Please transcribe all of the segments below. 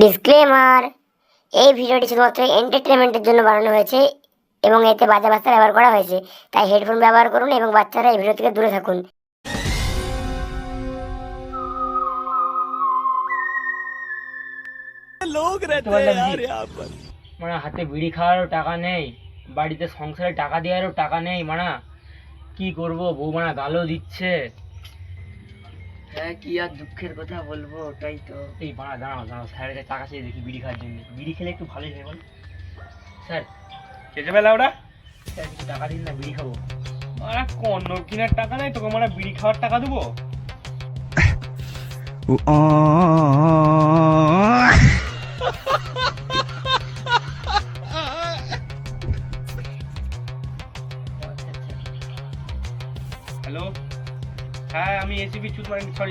Disclaimer, এই ভিডিওটি শুধুমাত্র এন্টারটেনমেন্টের জন্য বানানো হয়েছে এবং এতে বাজে ভাষা ব্যবহার করা হয়েছে, তাই হেডফোন ব্যবহার করুন এবং বাচ্চারা এই ভিডিও থেকে দূরে থাকুন। लोग रहते हैं यार यहाँ पर। মানে হাতে বিড়ি খাওয়ারও টাকা নেই, বাড়িতে সংসারে টাকা দেওয়ারও টাকা নেই। মানে কি করব, বউ মানে গালও দিচ্ছে। হ্যাঁ, কি আর দুঃখের কথা বলবো, ওটাই তো। এই বাড়া দাঁড়াও দাঁড়াও, স্যারের কাছে টাকা চেয়ে দেখি বিড়ি খাওয়ার জন্য। বিড়ি খেলে একটু ভালোই হয় বল। স্যার খেতে পেলা ওরা স্যার কিছু টাকা দিন না, বিড়ি খাবো। মারা কন্ড কিনার টাকা নাই তোকে, মারা বিড়ি খাওয়ার টাকা দেবো? হ্যালো, হ্যাঁ আমি এসিপি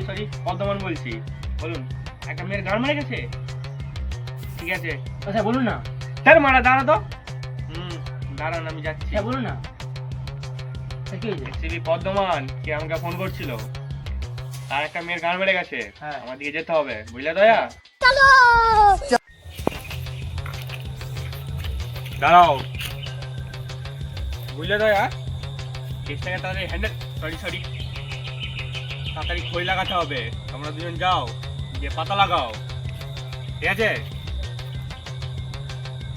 সরি বর্ধমান বলছি। বলুন, একটা মেয়ের গান মারা গেছে। ঠিক আছে আচ্ছা বলুন না। স্যার মারা দাঁড়া তো। দাঁড়ান আমি যাচ্ছি। হ্যাঁ বলুন না। স্যার কি হয়েছে? এসিপি বর্ধমান কে আমাকে ফোন করছিল, আর একটা মেয়ের গান বেড়ে গেছে। হ্যাঁ। আমার দিকে যেতে হবে, বুঝলে দয়া? দাঁড়াও, বুঝলে দয়া? কেসটাকে তাড়াতাড়ি হ্যান্ডেল সরি তাড়াতাড়ি খই লাগাতে হবে। তোমরা দুজন যাও, গিয়ে পাতা লাগাও, ঠিক আছে?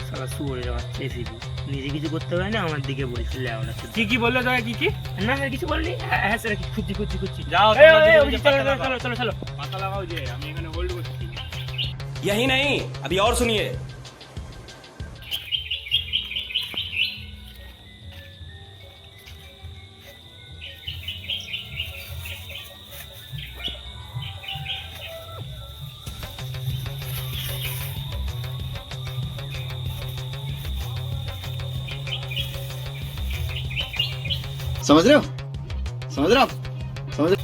সারা শুয়োরের বাচ্চা এসিবি, নিজে কিছু করতে পারে না, আমার দিকে বলছিল আমরা। কি বললে দয়া? কি না স্যার কিছু বলনি। হ্যাঁ স্যার খুঁজছি। যাও, এই, তোমরা এই, দুজন এই, গিয়ে চলো, পাতা লাগাও। চলো, চলো, চলো। পাতা লাগাও, যে আমি এখানে হোল্ড করছি। यही नहीं, अभी और सुनिए। समझ रहे हो? समझ रहे हो आप? समझ रहे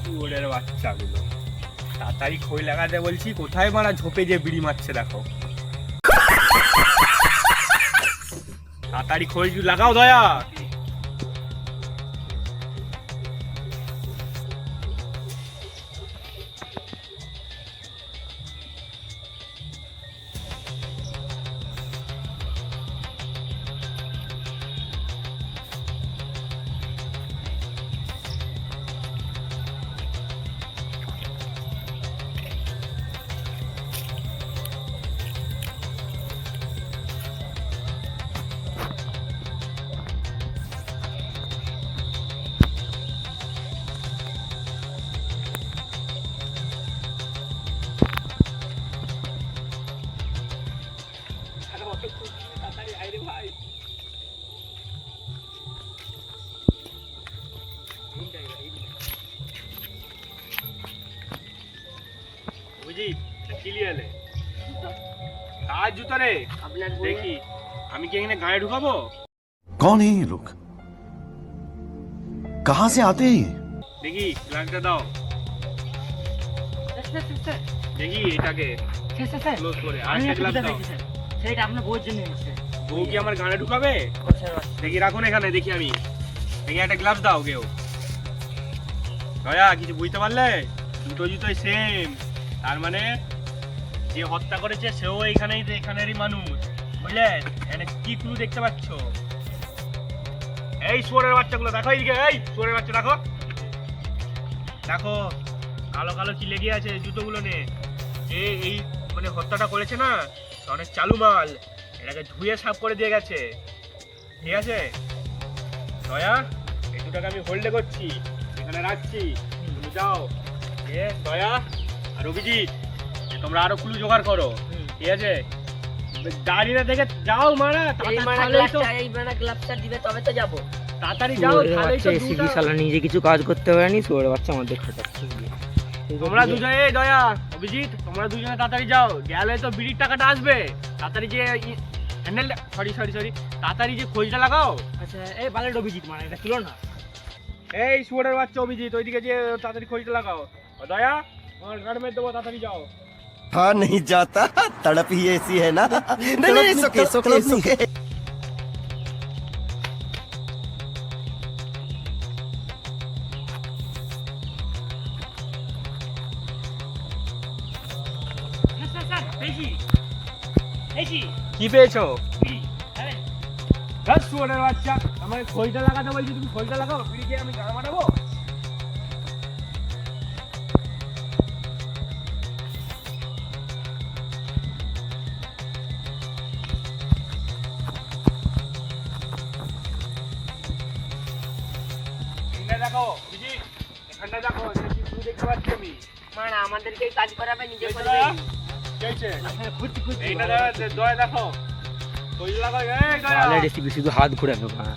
শুয়োরের বাচ্চাগুলো, তাড়াতাড়ি খই লাগাতে বলছি। কোথায় মারা ঝোপে যে বিড়ি মারছে দেখো। তাড়াতাড়ি খই লাগাও দয়া। বুঝি চিলিয়ালে কাজ জুতো রে। আপনার দেখি আমি কি এখানে গায়ে ঢুকাবো? कौन है ये लोग? कहाँ से आते हैं ये? দেখি গ্লাসটা দাও। দেখি এটাকে ক্লোজ করে আর একটা গ্লাস দাও। সেটা আপনার বউয়ের জন্য এসেছে। বউ কি আমার গায়ে ঢুকাবে? দেখি রাখুন এখানে, দেখি আমি। দেখি একটা গ্লাস দাও কেউ। দয়া কিছু বুঝতে পারলে? দুটো জুতোই সেম, তার মানে যে হত্যা করেছে সেও এখানেরই মানুষ, বুঝলে? এখানে কি ক্লু দেখতে পাচ্ছ? এই শুয়োরের বাচ্চাগুলো দেখো, এইদিকে। এই শুয়োরের বাচ্চা দেখো, দেখো কালো কালো কি লেগে আছে জুতোগুলো নে। এই মানে হত্যাটা করেছে না, অনেক চালু মাল, এটাকে ধুয়ে সাফ করে দিয়ে গেছে, ঠিক আছে? দয়া, এই দুটাকে আমি হোল্ডে করছি, এখানে রাখছি, তুমি যাও। দয়া আর অভিজিৎ, তোমরা আরো ক্লু জোগাড় করো, ঠিক আছে? দাঁড়িয়ে দেখে যাও মারা, গ্লাভসটা দিবে তবে তো যাবো। তাড়াতাড়ি যাও। শালা নিজে কিছু কাজ করতে পারেনি, শুয়োরের বাচ্চা আমাদের খাটাচ্ছে। তোমরা দুজনে, এই দয়া অভিজিৎ, তোমরা দুজনে তাড়াতাড়ি যাও, গেলে তো বিড়ির টাকাটা আসবে। তাড়াতাড়ি যে হ্যান্ডেল সরি তাড়াতাড়ি যে খোঁজটা লাগাও। আচ্ছা এই বালের অভিজিৎ, মানে এটা ছিল না। এই শুয়োরের বাচ্চা অভিজিৎ, ওইদিকে যে তাড়াতাড়ি খোঁজটা লাগাও। দয়া আমার গাড়ি মেরে দেবো, তাড়াতাড়ি যাও। हाँ नहीं जाता, तड़प ही ऐसी है ना। नहीं नहीं, सुके सुके सुके। কি পেয়েছো? ধর শুয়োরের বাচ্চা, আমাকে খোলটা লাগাতে বলছি, তুমি খোলটা লাগাও, বিড়ি খেয়ে আমি গান মারাবো? এখানটা দেখো বুঝি, এখানটা দেখো, এখানে কি শুরু দেখতে পাচ্ছি আমি। মানে আমাদেরকে কাজ করাবে নিজে এই করবে। দয়া, কি হয়েছে? এইটা দয়া দেখো, খোল লাগাও, এই দয়া। রেসিপি শুধু হাত ঘুরাবে মারা।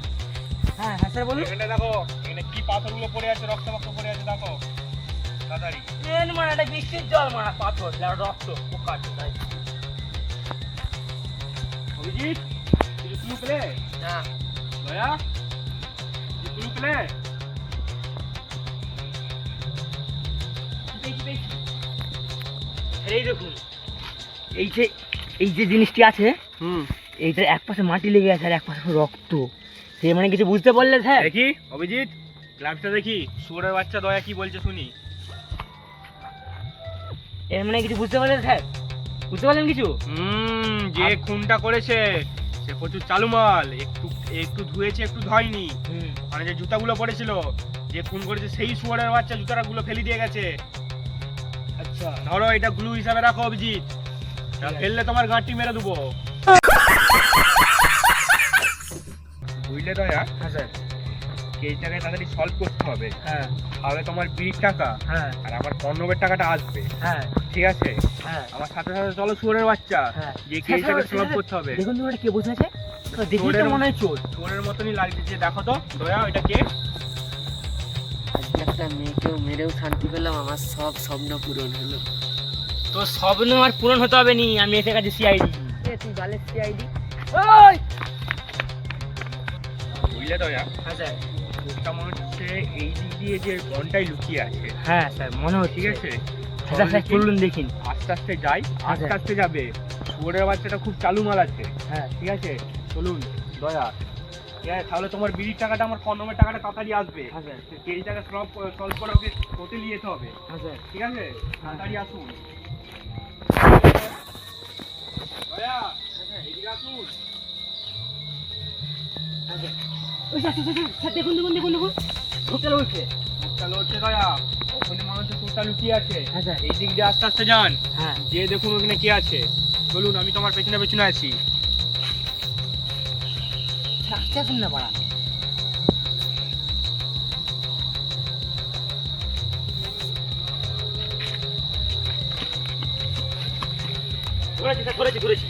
হ্যাঁ হ্যাঁ স্যার বলুন। এখানটা দেখো, এখানে কি পাথরগুলো পড়ে আছে, রক্ত পড়ে আছে, দেখো তাড়াতাড়ি। মানে এটা বৃষ্টির জল মারা, পাথর রক্ত পোকা। অভিজিৎ, কিছু ক্লু পেলে? না দয়া, কিছু ক্লু পেলে? এই দেখুন, এই যে জিনিসটি আছে, এইটার এক পাশে মাটি লেগে আছে আর এক পাশে রক্ত। সে মানে কিছু বুঝতে পারলে স্যার? দেখি অভিজিৎ, গ্লাভসটা দেখি, শুয়োরের বাচ্চা দয়া কি বলছে শুনি। এর মানে কিছু বুঝতে পারলেন স্যার? বুঝতে পারলেন কিছু? যে খুনটা করেছে সে প্রচুর চালু মাল, একটু একটু ধুয়েছে, একটু ধয়নি। মানে যে জুতাগুলো পড়েছিল, যে খুন করেছে সেই শুয়োরের বাচ্চা জুতাগুলো ফেলে দিয়ে গেছে। আচ্ছা, ধরো এটা গ্লু হিসাবে রাখো অভিজিৎ, এটা ফেললে তোমার গাঁটটি মেরে দেবো। বুঝলে দয়া? হ্যাঁ স্যার। কেসটাকে তাড়াতাড়ি সলভ করতে হবে, হ্যাঁ তাহলে তোমার বিড়ির টাকা হ্যাঁ আর আমার কর্ণবের টাকাটা আসবে। হ্যাঁ ঠিক আছে, হ্যাঁ আমার সাথে সাথে চলো শুয়োরের বাচ্চা, হ্যাঁ। যে কেসটাকে সলভ করতে হবে। দেখুন তোমার কে বসে আছে, দেখি তো মনে হয় চোর। চোরের মতনই লাগছে, যে দেখো তো দয়া এটা কে? আজকে একটা মেয়েকেও মেরেও শান্তি পেলাম, আমার সব স্বপ্ন পূরণ হলো। তো স্বপ্ন আর পূরণ হতে হবে নি, আমি এসে গেছি সিআইডি। তুই বালের সিআইডি? ওই বুঝলে দয়া, হ্যাঁ স্যার। লোকটা মনে হচ্ছে এই দিক দিয়ে যে বনটাই লুকিয়ে আছে। হ্যাঁ স্যার মনে হচ্ছে। ঠিক আছে, আচ্ছা স্যার চলুন দেখিন। আস্তে আস্তে যাই, আস্তে আচ্ছা। আস্তে যাবে। শুয়োরের বাচ্চাটা খুব চালু মাল আছে। হ্যাঁ ঠিক আছে, চলুন দয়া। ঠিক আছে, তাহলে তোমার বিড়ির টাকাটা, আমার কর্ণবের টাকাটা তাড়াতাড়ি আসবে। হ্যাঁ স্যার। কেসটাকে সলভ করে ওকে কোর্টে নিয়ে যেতে হবে। হ্যাঁ স্যার। ঠিক আছে, তাড়াতাড়ি আসুন দয়া, এদিকে আসুন। ওই স্যার স্যার স্যার, স্যার দেখুন দেখুন দেখুন দেখুন, ঢোকতে উঠছে। কোর্টটা লড়ছে দয়া, ওখানে মানুষের কোর্টটা লুকিয়ে আছে। হ্যাঁ স্যার। এই দিক দিয়ে আস্তে আস্তে যান, হ্যাঁ যে দেখুন ওখানে কে আছে। চলুন, আমি তোমার পেছনে পেছনে আছি। আস্তে আসুন না পাড়া। ধরেছি স্যার, ধরেছি ধরেছি।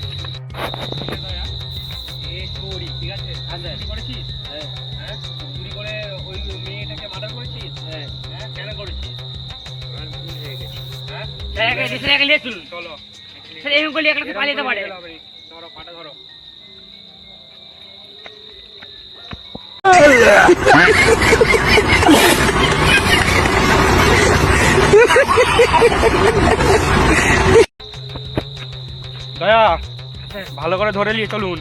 এ চোরি, ঠিক আছে? চুরি করেছিস? হ্যাঁ হ্যাঁ, চুরি করে ওই মেয়েটাকে মার্ডার করেছিস? হ্যাঁ হ্যাঁ, কেন করেছিস? আমার ভুল হয়ে গেছে। হ্যাঁ, স্যার একে নিয়ে চলুন। চলো। স্যার এরকম করলে একলা তো পালিয়ে যেতে পারে। ধরো, পাটা ধরো। দয়া, ভালো করে ধরে নিয়ে চলুন।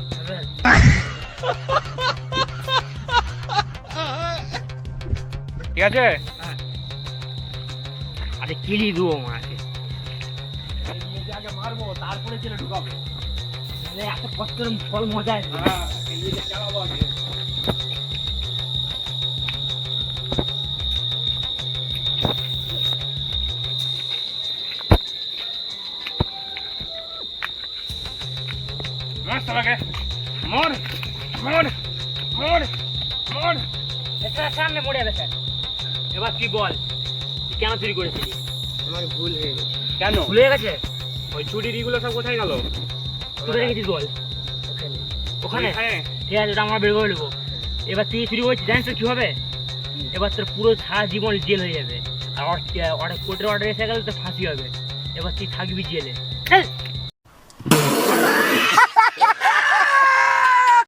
ঠিক আছে, আরে কিলি দেবো মাকে, আগে মারবো, তারপরে ছেলে ঢুকাবো। এত কষ্ট করে ফল মজা আছে। হ্যাঁ, চালাবো আগে। মার শালাকে, মার মার মার মার। স্যার সামনে পড়ে যাবে স্যার। এবার তুই বল, তুই কেন চুরি করেছিলি? আমার ভুল হয়ে গেছে। কেন? ভুলে গেছে? ওই চুরির ইগুলো সব কোথায় গেল? কোথায় রেখেছিস বল? ওখানে? হ্যাঁ, ঠিক আছে, ওটা আমরা বের করে নেবো। এবার তুই চুরি করেছিস, জানিস তো কি হবে? এবার তোর পুরো সারা জীবন জেল হয়ে যাবে। আর কোর্টের অর্ডার এসে গেলে তো ফাঁসি হবে। এবার তুই থাকবি জেলে।